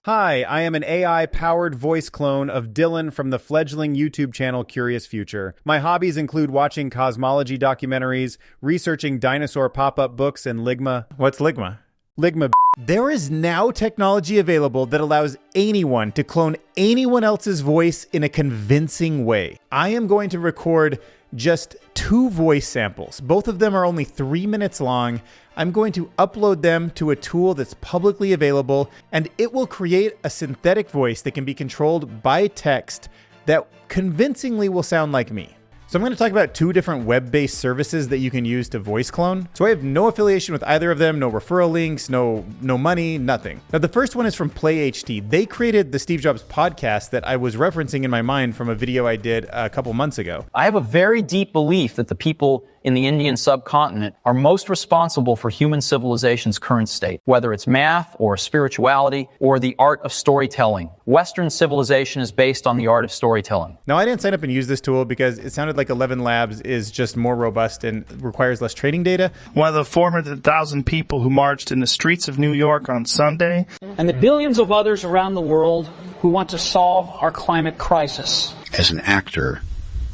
Hi, I am an AI-powered voice clone of Dylan from the fledgling YouTube channel Curious Future. My hobbies include watching cosmology documentaries, researching dinosaur pop-up books, and Ligma. What's Ligma? Ligma. There is now technology available that allows anyone to clone anyone else's voice in a convincing way. I am going to record just 2 voice samples. Both of them are only 3 minutes long. I'm going to upload them to a tool that's publicly available, and it will create a synthetic voice that can be controlled by text that convincingly will sound like me. So I'm going to talk about 2 different web-based services that you can use to voice clone. So I have no affiliation with either of them, no referral links, no money, nothing. Now the first one is from Play.Ht. They created the Steve Jobs podcast that I was referencing in my mind from a video I did a couple months ago. I have a very deep belief that the people in the Indian subcontinent are most responsible for human civilization's current state, whether it's math or spirituality or the art of storytelling. Western civilization is based on the art of storytelling. Now, I didn't sign up and use this tool because it sounded like 11 Labs is just more robust and requires less training data. One of the 400,000 people who marched in the streets of New York on Sunday. And the billions of others around the world who want to solve our climate crisis. As an actor,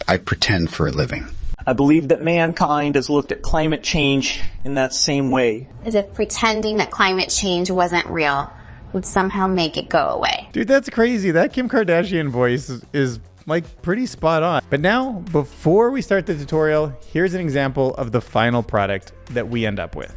I pretend for a living. I believe that mankind has looked at climate change in that same way. As if pretending that climate change wasn't real would somehow make it go away. Dude, that's crazy. That Kim Kardashian voice is like pretty spot on. But now, before we start the tutorial, here's an example of the final product that we end up with.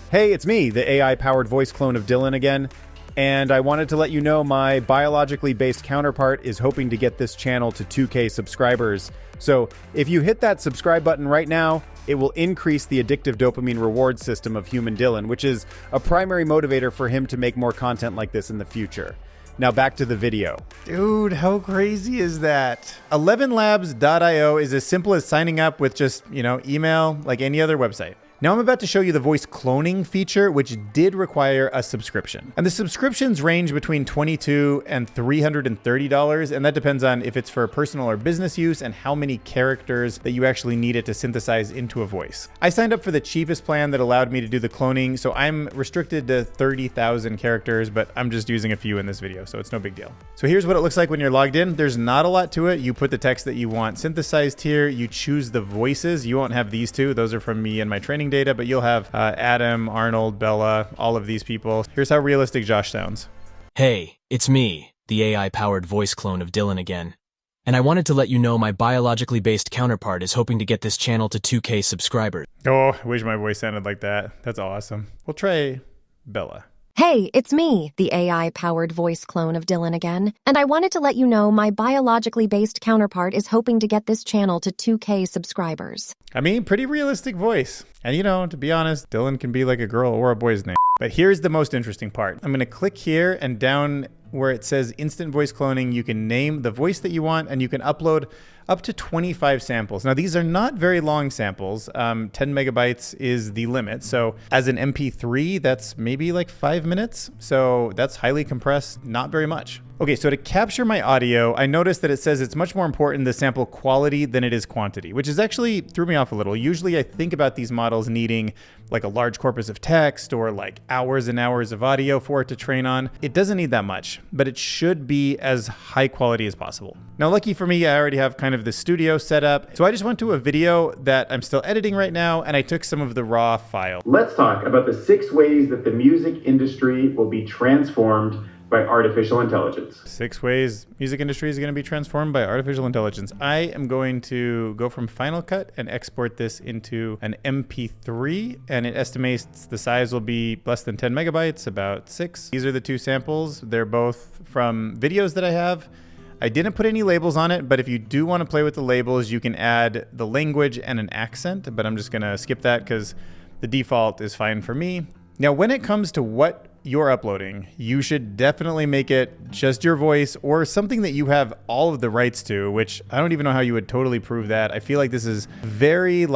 Hey, it's me, the AI-powered voice clone of Dylan again. And I wanted to let you know my biologically based counterpart is hoping to get this channel to 2K subscribers. So if you hit that subscribe button right now, it will increase the addictive dopamine reward system of human Dylan, which is a primary motivator for him to make more content like this in the future. Now back to the video. Dude, how crazy is that? 11labs.io is as simple as signing up with just, email like any other website. Now I'm about to show you the voice cloning feature, which did require a subscription. And the subscriptions range between $22 and $330, and that depends on if it's for personal or business use and how many characters that you actually need it to synthesize into a voice. I signed up for the cheapest plan that allowed me to do the cloning, so I'm restricted to 30,000 characters, but I'm just using a few in this video, so it's no big deal. So here's what it looks like when you're logged in. There's not a lot to it. You put the text that you want synthesized here. You choose the voices. You won't have these 2. Those are from me and my training data, but you'll have Adam, Arnold, Bella, all of these people. Here's how realistic Josh sounds. Hey, it's me, the AI-powered voice clone of Dylan again. And I wanted to let you know my biologically based counterpart is hoping to get this channel to 2K subscribers. Oh, I wish my voice sounded like that. That's awesome. We'll try Bella. Hey, it's me, the AI-powered voice clone of Dylan again, and I wanted to let you know my biologically based counterpart is hoping to get this channel to 2K subscribers. I mean, pretty realistic voice. And to be honest, Dylan can be like a girl or a boy's name. But here's the most interesting part. I'm gonna click here, and down where it says instant voice cloning, you can name the voice that you want, and you can upload up to 25 samples. Now, these are not very long samples. 10 megabytes is the limit. So as an MP3, that's maybe like 5 minutes. So that's highly compressed, not very much. Okay, so to capture my audio, I noticed that it says it's much more important the sample quality than it is quantity, which is actually threw me off a little. Usually I think about these models needing like a large corpus of text or like hours and hours of audio for it to train on. It doesn't need that much, but it should be as high quality as possible. Now, lucky for me, I already have kind of the studio set up. So I just went to a video that I'm still editing right now, and I took some of the raw file. Let's talk about the 6 ways that the music industry will be transformed by artificial intelligence. 6 ways music industry is going to be transformed by artificial intelligence. I am going to go from Final Cut and export this into an MP3, and it estimates the size will be less than 10 megabytes, about 6. These are the 2 samples. They're both from videos that I have. I didn't put any labels on it, but if you do want to play with the labels, you can add the language and an accent, but I'm just going to skip that because the default is fine for me. Now, when it comes to what you're uploading, you should definitely make it just your voice or something that you have all of the rights to, which I don't even know how you would totally prove that. I feel like this is very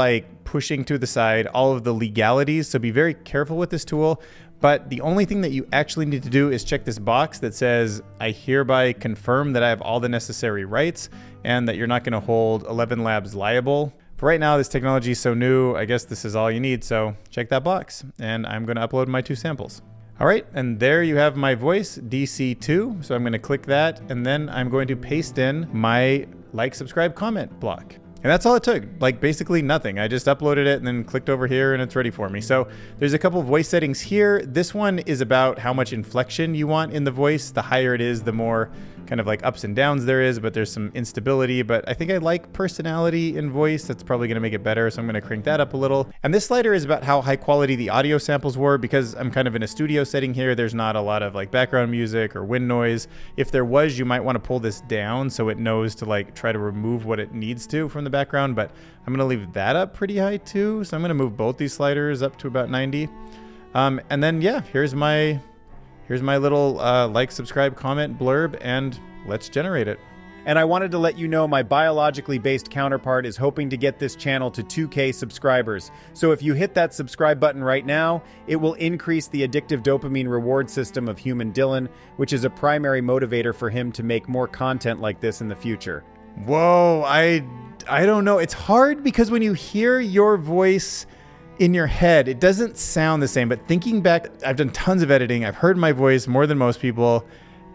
pushing to the side all of the legalities, so be very careful with this tool. But the only thing that you actually need to do is check this box that says, I hereby confirm that I have all the necessary rights and that you're not going to hold 11 Labs liable. For right now, this technology is so new, I guess this is all you need, so check that box, and I'm going to upload my 2 samples. All right, and there you have my voice, DC2. So I'm going to click that, and then I'm going to paste in my like, subscribe, comment block. And that's all it took, like basically nothing. I just uploaded it and then clicked over here and it's ready for me. So there's a couple of voice settings here. This one is about how much inflection you want in the voice. The higher it is, the more kind of like ups and downs there is, but there's some instability. But I think I like personality in voice. That's probably gonna make it better. So I'm gonna crank that up a little. And this slider is about how high quality the audio samples were, because I'm kind of in a studio setting here. There's not a lot of like background music or wind noise. If there was, you might wanna pull this down so it knows to like try to remove what it needs to from the background, but I'm gonna leave that up pretty high too. So I'm gonna move both these sliders up to about 90. And then yeah, here's my little like, subscribe, comment blurb, and let's generate it. And I wanted to let you know my biologically based counterpart is hoping to get this channel to 2K subscribers. So if you hit that subscribe button right now, it will increase the addictive dopamine reward system of human Dylan, which is a primary motivator for him to make more content like this in the future. Whoa, I don't know. It's hard because when you hear your voice in your head, it doesn't sound the same. But thinking back, I've done tons of editing. I've heard my voice more than most people.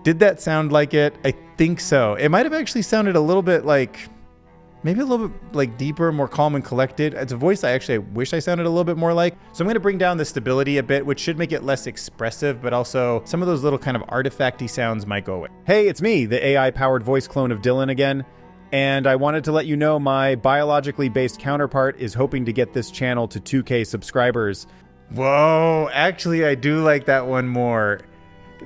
Did that sound like it? I think so. It might have actually sounded a little bit like, maybe a little bit like deeper, more calm and collected. It's a voice I wish I sounded a little bit more like. So I'm going to bring down the stability a bit, which should make it less expressive, but also some of those little kind of artifacty sounds might go away. Hey, it's me, the AI-powered voice clone of Dylan again. And I wanted to let you know my biologically based counterpart is hoping to get this channel to 2K subscribers. Whoa, actually I do like that one more.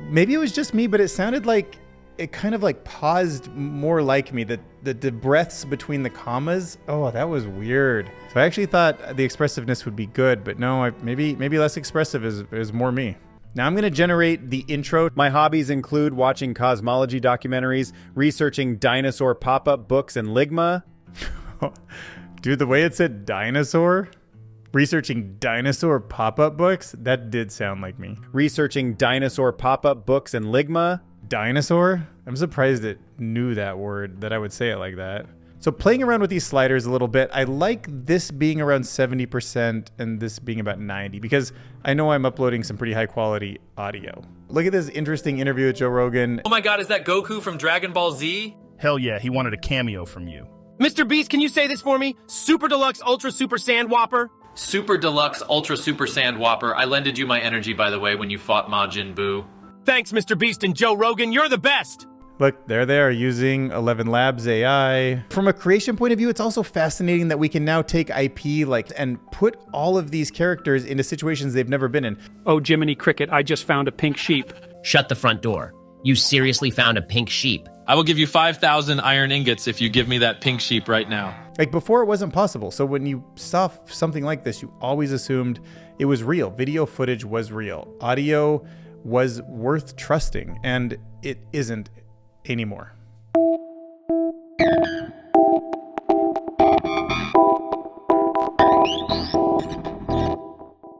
Maybe it was just me, but it sounded like it kind of like paused more like me. The breaths between the commas. Oh, that was weird. So I actually thought the expressiveness would be good, but no, maybe less expressive is more me. Now I'm going to generate the intro. My hobbies include watching cosmology documentaries, researching dinosaur pop-up books and Ligma. Dude, the way it said dinosaur, researching dinosaur pop-up books, that did sound like me. Researching dinosaur pop-up books and Ligma. Dinosaur? I'm surprised it knew that word, that I would say it like that. So playing around with these sliders a little bit, I like this being around 70% and this being about 90, because I know I'm uploading some pretty high quality audio. Look at this interesting interview with Joe Rogan. Oh my God, is that Goku from Dragon Ball Z? Hell yeah, he wanted a cameo from you. Mr. Beast, can you say this for me? Super Deluxe Ultra Super Sand Whopper? Super Deluxe Ultra Super Sand Whopper. I lended you my energy, by the way, when you fought Majin Buu. Thanks, Mr. Beast and Joe Rogan. You're the best. Look, there they are using 11 Labs AI. From a creation point of view, it's also fascinating that we can now take IP and put all of these characters into situations they've never been in. Oh, Jiminy Cricket, I just found a pink sheep. Shut the front door. You seriously found a pink sheep? I will give you 5,000 iron ingots if you give me that pink sheep right now. Like before, it wasn't possible. So when you saw something like this, you always assumed it was real. Video footage was real. Audio was worth trusting, and it isn't anymore.